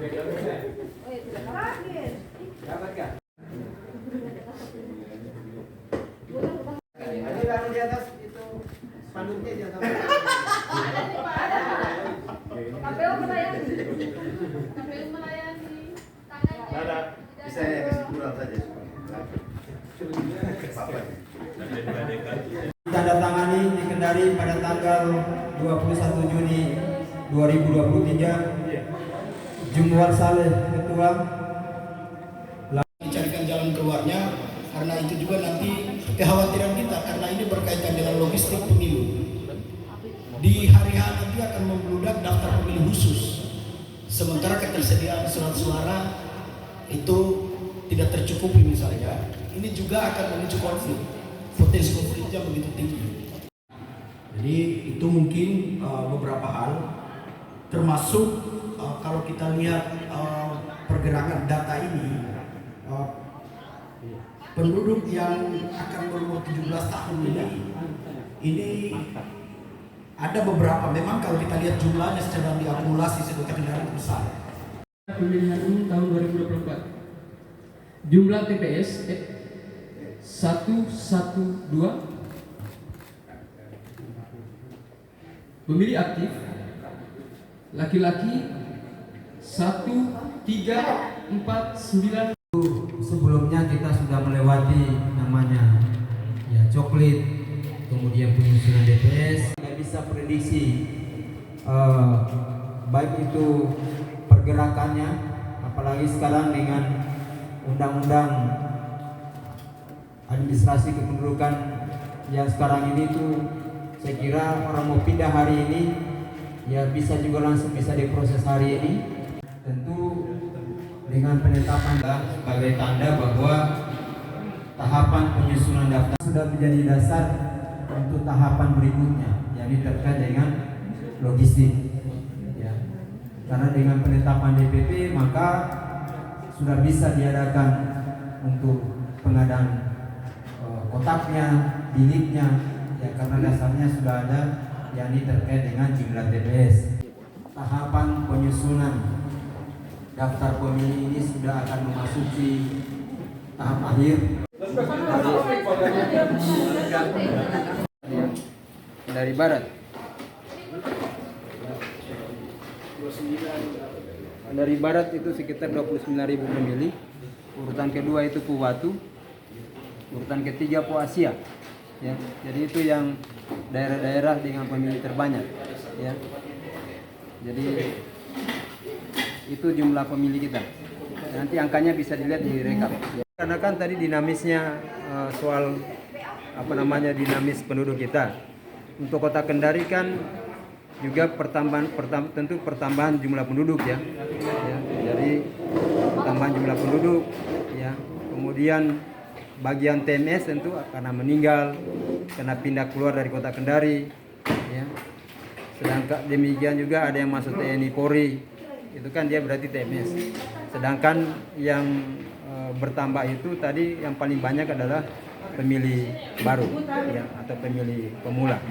Di atas itu spanduknya di atas. KPU melayani. KPU melayani. Tangannya. Bisa ya kasih kurang saja. Ditandatangani di Kendari pada tanggal 21 Juni 2023. Jumwar Saleh Ketua. Dicarikan jalan keluarnya karena itu juga nanti kekhawatiran kita karena ini berkaitan dengan logistik pemilu. Di hari H nanti akan membludak daftar pemilih khusus. Sementara ketersediaan surat suara itu tidak tercukupi misalnya. Ini juga akan memicu konflik. Potensi konfliknya begitu tinggi. Jadi itu mungkin beberapa hal termasuk kalau kita lihat pergerakan data ini penduduk yang akan berumur 17 tahun ini ada beberapa memang kalau kita lihat jumlahnya sedang diakumulasi sebagai kendaraan besar. Pemilihan umum tahun 2024 jumlah TPS 112, pemilih aktif laki-laki 1349. Sebelumnya kita sudah melewati namanya ya coklit, kemudian penyusunan DPS. Tidak bisa prediksi baik itu pergerakannya, apalagi sekarang dengan undang-undang administrasi kependudukan yang sekarang ini tuh saya kira orang mau pindah hari ini ya bisa juga langsung bisa diproses hari ini. Tentu dengan penetapan sebagai tanda bahwa tahapan penyusunan daftar sudah menjadi dasar untuk tahapan berikutnya, yakni terkait dengan logistik. Ya. Karena dengan penetapan DPP maka sudah bisa diadakan untuk pengadaan kotaknya, biliknya, ya karena dasarnya sudah ada, yakni terkait dengan jumlah TPS. Tahapan penyusunan daftar pemilih ini sudah akan memasuki tahap akhir. Dari barat. Dari barat itu sekitar 29.000 pemilih. Urutan kedua itu Puwatu. Urutan ketiga Asia. Ya, jadi itu yang daerah-daerah dengan pemilih terbanyak. Ya. Jadi itu jumlah pemilih kita. Nanti angkanya bisa dilihat di rekap. Ya. Karena kan tadi dinamisnya soal dinamis penduduk kita. Untuk Kota Kendari kan juga tentu pertambahan jumlah penduduk ya. Jadi pertambahan jumlah penduduk ya. Kemudian bagian TMS tentu karena meninggal, karena pindah keluar dari Kota Kendari ya. Sedangkan demikian juga ada yang masuk TNI Polri, itu kan dia berarti TMS. Sedangkan yang bertambah itu tadi yang paling banyak adalah pemilih baru ya, atau pemilih pemula.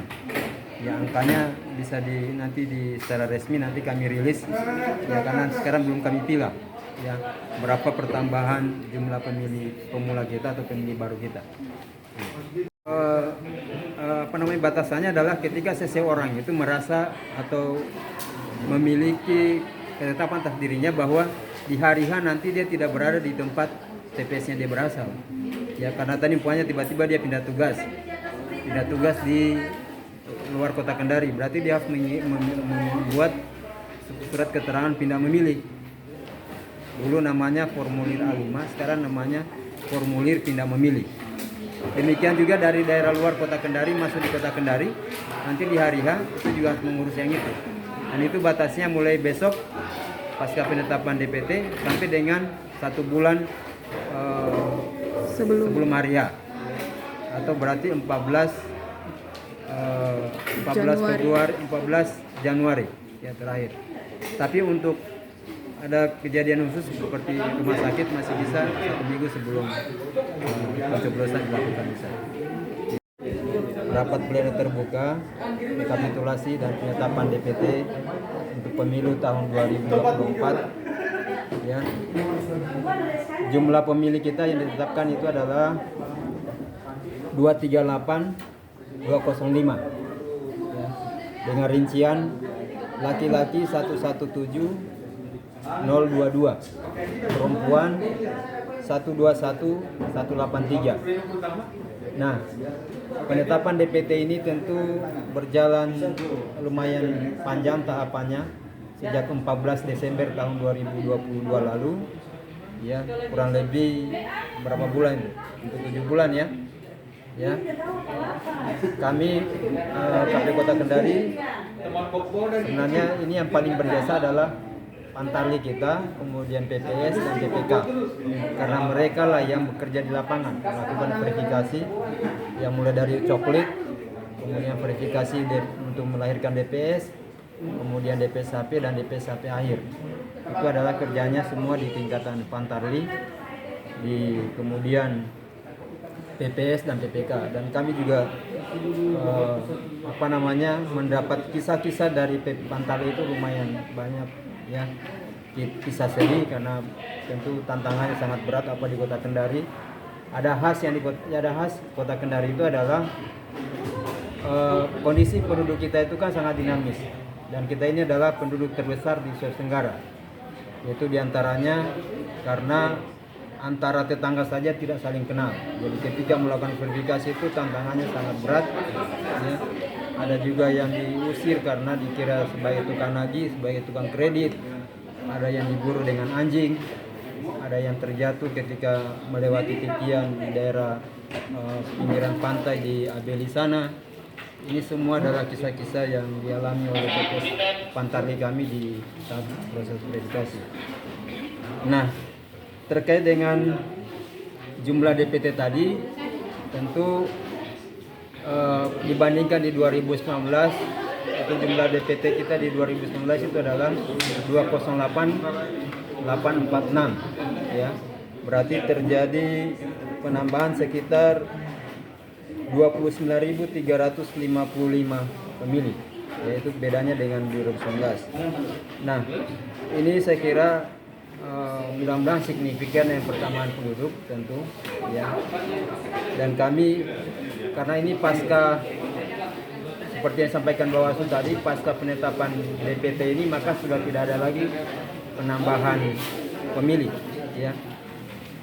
Ya angkanya bisa nanti secara resmi nanti kami rilis ya, karena sekarang belum kami pilih ya berapa pertambahan jumlah pemilih pemula kita atau pemilih baru kita. Batasannya adalah ketika seseorang itu merasa atau memiliki ketetapan atas dirinya bahwa di hari H nanti dia tidak berada di tempat TPS-nya dia berasal. Ya karena tadi umpamanya tiba-tiba dia pindah tugas di luar Kota Kendari, berarti dia harus membuat surat keterangan pindah memilih. Dulu namanya formulir A5, sekarang namanya formulir pindah memilih. Demikian juga dari daerah luar Kota Kendari masuk di Kota Kendari, nanti di hari H itu juga harus mengurus yang itu. Dan itu batasnya mulai besok pasca penetapan DPT sampai dengan 1 bulan sebelum hari H, atau berarti 14 Januari ya terakhir. Tapi untuk ada kejadian khusus seperti rumah sakit masih bisa 1 minggu sebelum pencoblosan dilakukan bisa. Rapat pleno terbuka, rekapitulasi dan penetapan DPT untuk pemilu tahun 2024 Ya. Jumlah pemilih kita yang ditetapkan itu adalah 238.205. Ya. Dengan rincian laki-laki 117.022, perempuan 121.183. Nah, penetapan DPT ini tentu berjalan lumayan panjang tahapannya sejak 14 Desember tahun 2022 lalu. Ya, kurang lebih berapa bulan? Untuk 7 bulan ya. Ya, kami KPU Kota Kendari sebenarnya ini yang paling berjasa adalah Pantarli kita, kemudian PPS dan DPK, karena mereka lah yang bekerja di lapangan melakukan verifikasi yang mulai dari coklit, kemudian verifikasi untuk melahirkan DPS, kemudian DPS HP dan DPS HP akhir. Itu adalah kerjanya semua di tingkatan Pantarli, kemudian PPS dan PPK, dan kami juga mendapat kisah-kisah dari Pantarli itu lumayan banyak ya, kisah sedih karena tentu tantangannya sangat berat apa di Kota Kendari. Ada khas Kota Kendari itu adalah kondisi penduduk kita itu kan sangat dinamis, dan kita ini adalah penduduk terbesar di Sulawesi Tenggara, yaitu diantaranya karena antara tetangga saja tidak saling kenal. Jadi ketika melakukan verifikasi itu tantangannya sangat berat. Ya. Ada juga yang diusir karena dikira sebagai tukang nagih, sebagai tukang kredit. Ada yang diburu dengan anjing. Ada yang terjatuh ketika melewati titian di daerah pinggiran pantai di Abeli sana. Ini semua adalah kisah-kisah yang dialami oleh PPS Pantarli kami di saat proses verifikasi. Nah, terkait dengan jumlah DPT tadi, tentu dibandingkan di 2019, itu jumlah DPT kita di 2019 itu adalah 208.846, ya. Berarti terjadi penambahan sekitar 29.355 pemilih, yaitu bedanya dengan 2019. Nah, ini saya kira mudah-mudahan signifikan yang pertambahan penduduk tentu ya, dan kami karena ini pasca seperti yang disampaikan Bawaslu tadi, pasca penetapan DPT ini maka sudah tidak ada lagi penambahan pemilih ya,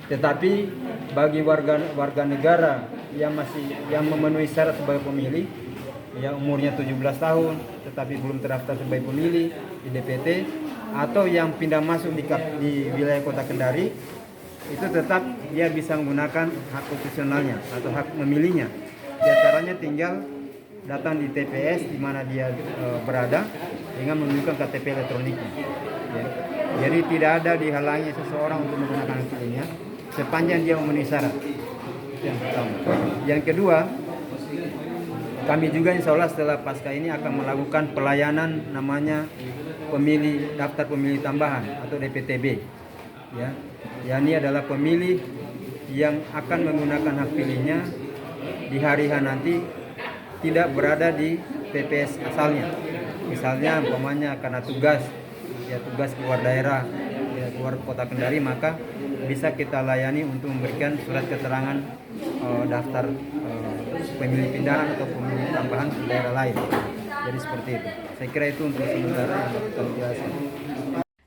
tetapi bagi warga negara yang memenuhi syarat sebagai pemilih ya, umurnya 17 tahun tetapi belum terdaftar sebagai pemilih di DPT, atau yang pindah masuk di wilayah Kota Kendari, itu tetap dia bisa menggunakan hak konstitusionalnya atau hak memilihnya. Di antaranya tinggal datang di TPS di mana dia berada dengan menunjukkan KTP elektroniknya. Ya. Jadi tidak ada dihalangi seseorang untuk menggunakan hak pilihnya sepanjang dia memenuhi syarat. Yang pertama. Yang kedua, kami juga insya Allah setelah pasca ini akan melakukan pelayanan namanya daftar pemilih tambahan atau DPTB. Ya, ini adalah pemilih yang akan menggunakan hak pilihnya di hari H nanti tidak berada di TPS asalnya. Misalnya umpamanya karena tugas keluar daerah, ya, keluar Kota Kendari, maka bisa kita layani untuk memberikan surat keterangan daftar pemilih pindahan atau pemilih tambahan di daerah lain. Jadi seperti itu. Saya kira itu untuk sementara yang kami jelaskan.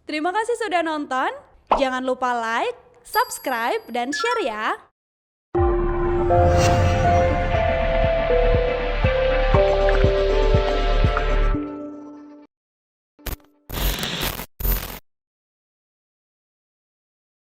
Terima kasih sudah nonton. Jangan lupa like, subscribe, dan share ya.